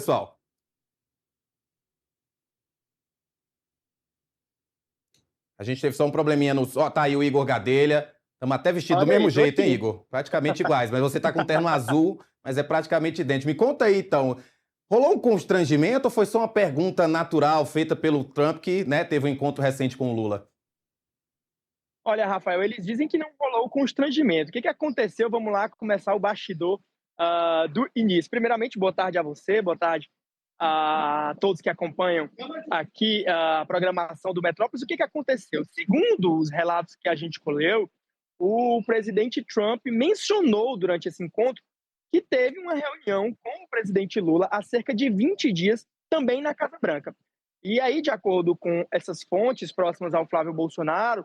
pessoal? A gente teve só um probleminha no... Ó, tá aí o Igor Gadelha. Estamos até vestidos do mesmo jeito, hein, Igor? Praticamente iguais. Mas você tá com terno azul, mas é praticamente idêntico. Me conta aí, então. Rolou um constrangimento ou foi só uma pergunta natural feita pelo Trump que, né, teve um encontro recente com o Lula? Olha, Rafael, eles dizem que não rolou constrangimento. O que aconteceu? Vamos lá começar o bastidor do início. Primeiramente, boa tarde a você, boa tarde a todos que acompanham aqui a programação do Metrópolis. O que aconteceu? Segundo os relatos que a gente colheu, o presidente Trump mencionou durante esse encontro que teve uma reunião com o presidente Lula há cerca de 20 dias, também na Casa Branca. E aí, de acordo com essas fontes próximas ao Flávio Bolsonaro,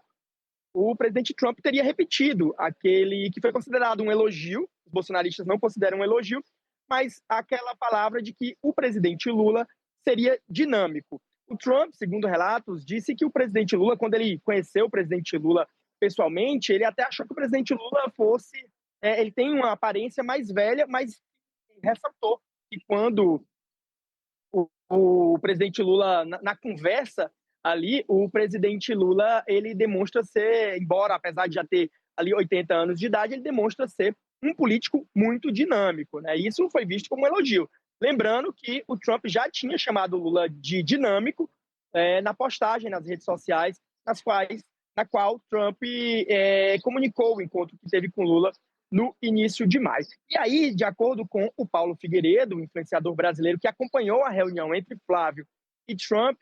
o presidente Trump teria repetido aquele que foi considerado um elogio, os bolsonaristas não consideram um elogio, mas aquela palavra de que o presidente Lula seria dinâmico. O Trump, segundo relatos, disse que o presidente Lula, quando ele conheceu o presidente Lula pessoalmente, ele até achou que o presidente Lula fosse... ele tem uma aparência mais velha, mas ressaltou que quando o presidente Lula, na conversa ali, o presidente Lula, ele demonstra ser, embora apesar de já ter ali 80 anos de idade, ele demonstra ser um político muito dinâmico, né? E isso foi visto como um elogio. Lembrando que o Trump já tinha chamado o Lula de dinâmico na postagem nas redes sociais, na qual Trump comunicou o encontro que teve com Lula no início de maio. E aí, de acordo com o Paulo Figueiredo, um influenciador brasileiro que acompanhou a reunião entre Flávio e Trump,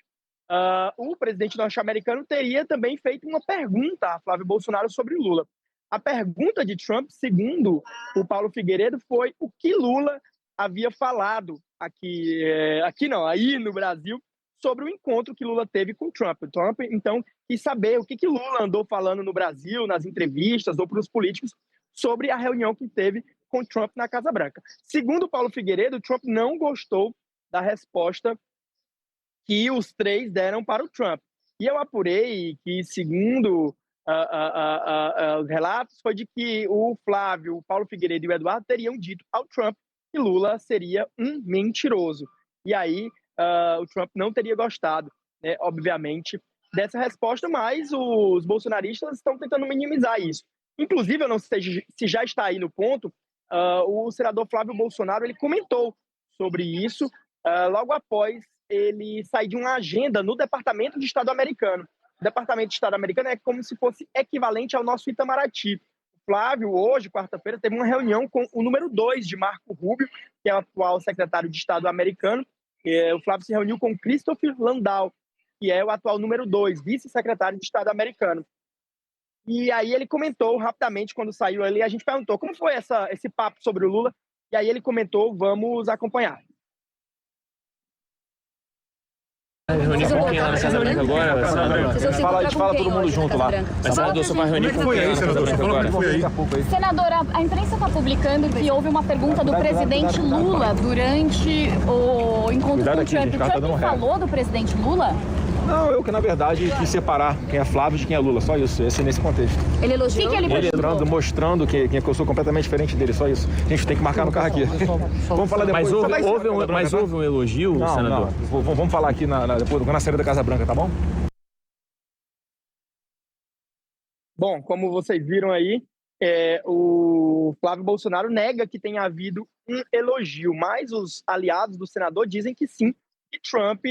o presidente norte-americano teria também feito uma pergunta a Flávio Bolsonaro sobre Lula. A pergunta de Trump, segundo o Paulo Figueiredo, foi o que Lula havia falado aí no Brasil, sobre o encontro que Lula teve com Trump. Trump, então, quis saber o que Lula andou falando no Brasil, nas entrevistas ou para os políticos, sobre a reunião que teve com Trump na Casa Branca. Segundo Paulo Figueiredo, Trump não gostou da resposta que os três deram para o Trump. E eu apurei que, segundo os relatos, foi de que o Flávio, o Paulo Figueiredo e o Eduardo teriam dito ao Trump que Lula seria um mentiroso. E aí o Trump não teria gostado, né, obviamente, dessa resposta, mas os bolsonaristas estão tentando minimizar isso. Inclusive, eu não sei se já está aí no ponto, o senador Flávio Bolsonaro ele comentou sobre isso logo após ele sair de uma agenda no Departamento de Estado americano. O Departamento de Estado americano é como se fosse equivalente ao nosso Itamaraty. O Flávio, hoje, quarta-feira, teve uma reunião com o número 2 de Marco Rubio, que é o atual secretário de Estado americano. O Flávio se reuniu com Christopher Landau, que é o atual número 2, vice-secretário de Estado americano. E aí ele comentou rapidamente, quando saiu ali, a gente perguntou como foi esse papo sobre o Lula, e aí ele comentou, vamos acompanhar. Reunir com quem lá na Casa Branca agora, Sandra? A gente fala todo mundo junto lá. Mas, senador, você vai reunir com quem lá na Casa Branca agora? Senadora, a imprensa está publicando que houve uma pergunta do presidente Lula durante o encontro com o Trump. O Trump falou do presidente Lula? Não, eu que na verdade quis separar quem é Flávio de quem é Lula, só isso, esse nesse contexto. Ele elogiou? O que ele mostrando que eu sou completamente diferente dele, só isso. A gente tem que marcar no carro aqui. Vamos falar depois. Mas houve um elogio, não, senador? Não. Vamos falar aqui depois, na saída da Casa Branca, tá bom? Bom, como vocês viram aí, o Flávio Bolsonaro nega que tenha havido um elogio, mas os aliados do senador dizem que sim, que Trump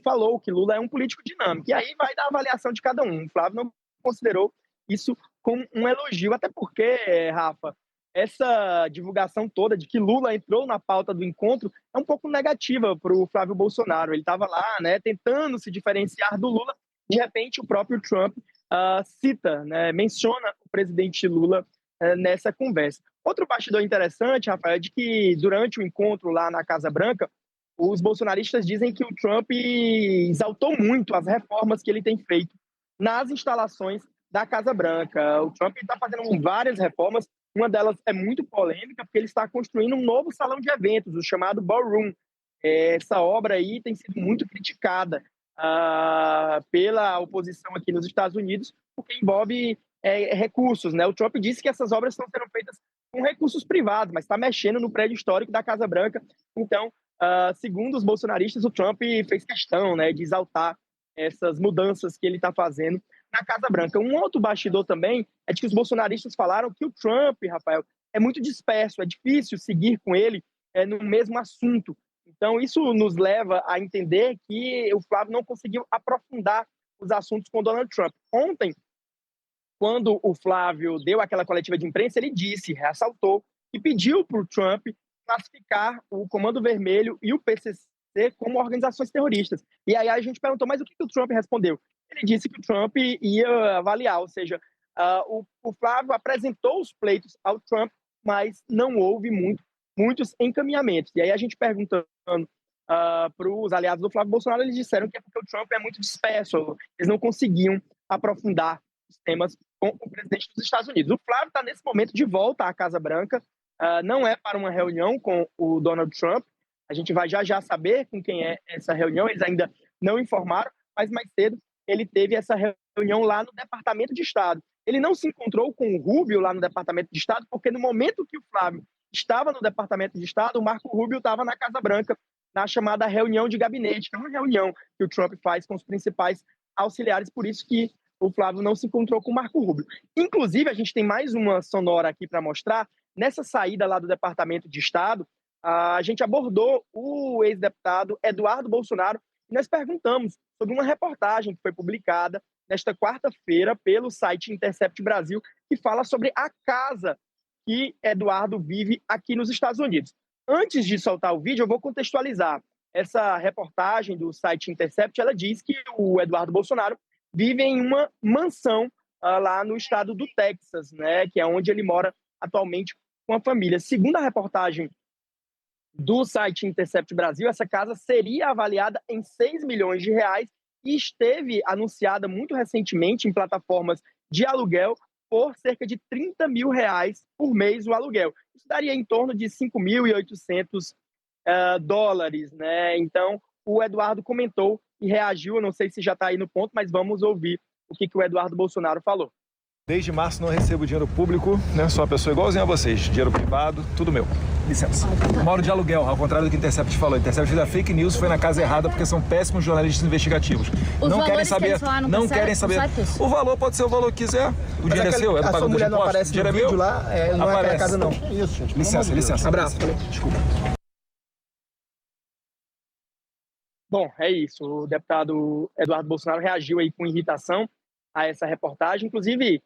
falou que Lula é um político dinâmico. E aí vai dar a avaliação de cada um. O Flávio não considerou isso como um elogio, até porque, Rafa, essa divulgação toda de que Lula entrou na pauta do encontro é um pouco negativa para o Flávio Bolsonaro. Ele estava lá, né, tentando se diferenciar do Lula. De repente, o próprio Trump cita, né, menciona o presidente Lula nessa conversa. Outro bastidor interessante, Rafael, é de que durante o encontro lá na Casa Branca, os bolsonaristas dizem que o Trump exaltou muito as reformas que ele tem feito nas instalações da Casa Branca. O Trump está fazendo várias reformas, uma delas é muito polêmica, porque ele está construindo um novo salão de eventos, o chamado Ballroom. Essa obra aí tem sido muito criticada pela oposição aqui nos Estados Unidos, porque envolve recursos, né? O Trump disse que essas obras estão sendo feitas com recursos privados, mas está mexendo no prédio histórico da Casa Branca, então segundo os bolsonaristas, o Trump fez questão, né, de exaltar essas mudanças que ele está fazendo na Casa Branca. Um outro bastidor também é de que os bolsonaristas falaram que o Trump, Rafael, é muito disperso, é difícil seguir com ele no mesmo assunto. Então, isso nos leva a entender que o Flávio não conseguiu aprofundar os assuntos com Donald Trump. Ontem, quando o Flávio deu aquela coletiva de imprensa, ele ressaltou e pediu para o Trump classificar o Comando Vermelho e o PCC como organizações terroristas. E aí a gente perguntou, mas o que o Trump respondeu? Ele disse que o Trump ia avaliar, ou seja, o Flávio apresentou os pleitos ao Trump, mas não houve muitos encaminhamentos. E aí a gente perguntando para os aliados do Flávio Bolsonaro, eles disseram que é porque o Trump é muito disperso, eles não conseguiam aprofundar os temas com o presidente dos Estados Unidos. O Flávio está nesse momento de volta à Casa Branca, não é para uma reunião com o Donald Trump, a gente vai já saber com quem é essa reunião, eles ainda não informaram, mas mais cedo ele teve essa reunião lá no Departamento de Estado. Ele não se encontrou com o Rubio lá no Departamento de Estado, porque no momento que o Flávio estava no Departamento de Estado, o Marco Rubio estava na Casa Branca, na chamada reunião de gabinete, que é uma reunião que o Trump faz com os principais auxiliares, por isso que o Flávio não se encontrou com o Marco Rubio. Inclusive, a gente tem mais uma sonora aqui para mostrar. Nessa saída lá do Departamento de Estado, a gente abordou o ex-deputado Eduardo Bolsonaro e nós perguntamos sobre uma reportagem que foi publicada nesta quarta-feira pelo site Intercept Brasil, que fala sobre a casa que Eduardo vive aqui nos Estados Unidos. Antes de soltar o vídeo, eu vou contextualizar. Essa reportagem do site Intercept, ela diz que o Eduardo Bolsonaro vive em uma mansão lá no estado do Texas, né, que é onde ele mora atualmente com a família. Segundo a reportagem do site Intercept Brasil, essa casa seria avaliada em 6 milhões de reais e esteve anunciada muito recentemente em plataformas de aluguel por cerca de 30 mil reais por mês o aluguel. Isso daria em torno de 5.800 dólares, né? Então, o Eduardo comentou e reagiu, eu não sei se já está aí no ponto, mas vamos ouvir o que o Eduardo Bolsonaro falou. Desde março não recebo dinheiro público, né? Sou uma pessoa igualzinha a vocês, dinheiro privado, tudo meu. Licença. Moro de aluguel, ao contrário do que o Intercept falou. Intercept fez a fake news, foi na casa errada porque são péssimos jornalistas investigativos. Não querem saber, não querem saber. O valor pode ser o valor que quiser. O dinheiro é seu, é do pagador de impostos. O dinheiro é meu. Lá, não aparece. É a casa não. Isso, gente. Licença. Abraço. Desculpa. Bom, é isso. O deputado Eduardo Bolsonaro reagiu aí com irritação a essa reportagem. Inclusive,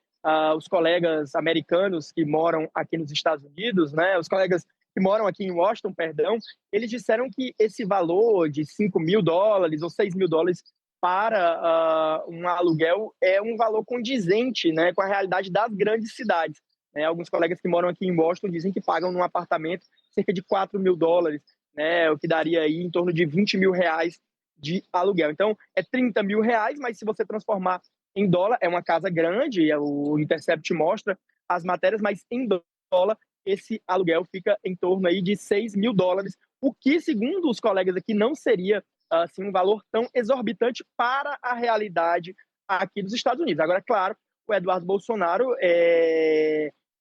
os colegas americanos que moram aqui nos Estados Unidos, né, os colegas que moram aqui em Washington, perdão, eles disseram que esse valor de 5 mil dólares ou 6 mil dólares para um aluguel é um valor condizente, né, com a realidade das grandes cidades. Alguns colegas que moram aqui em Washington dizem que pagam num apartamento cerca de 4 mil dólares, né, o que daria aí em torno de 20 mil reais de aluguel. Então, é 30 mil reais, mas se você transformar em dólar, é uma casa grande, o Intercept mostra as matérias, mas em dólar, esse aluguel fica em torno aí de 6 mil dólares, o que, segundo os colegas aqui, não seria assim, um valor tão exorbitante para a realidade aqui dos Estados Unidos. Agora, claro, o Eduardo Bolsonaro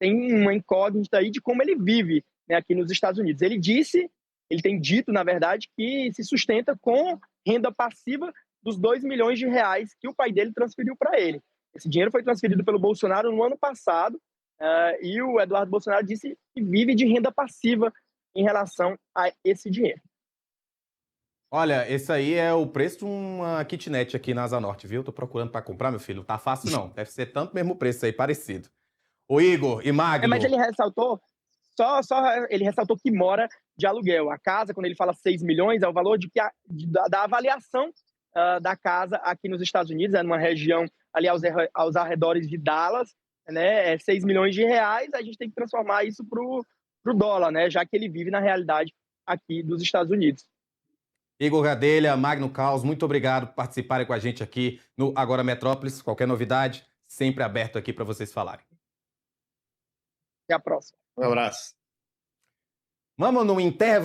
tem uma incógnita aí de como ele vive, né, aqui nos Estados Unidos. Ele tem dito, na verdade, que se sustenta com renda passiva dos 2 milhões de reais que o pai dele transferiu para ele. Esse dinheiro foi transferido pelo Bolsonaro no ano passado e o Eduardo Bolsonaro disse que vive de renda passiva em relação a esse dinheiro. Olha, esse aí é o preço de uma kitnet aqui na Asa Norte, viu? Tô procurando para comprar, meu filho. Tá fácil não. Deve ser tanto mesmo preço aí, parecido. O Igor e Magno... Mas ele ressaltou, ele ressaltou que mora de aluguel. A casa, quando ele fala 6 milhões, é o valor da avaliação da casa aqui nos Estados Unidos, numa região ali aos arredores de Dallas, né, 6 milhões de reais, a gente tem que transformar isso pro dólar, né, já que ele vive na realidade aqui dos Estados Unidos. Igor Gadelha, Magno Caos, muito obrigado por participarem com a gente aqui no Agora Metrópolis. Qualquer novidade, sempre aberto aqui para vocês falarem. Até a próxima. Um abraço. Vamos no intervalo.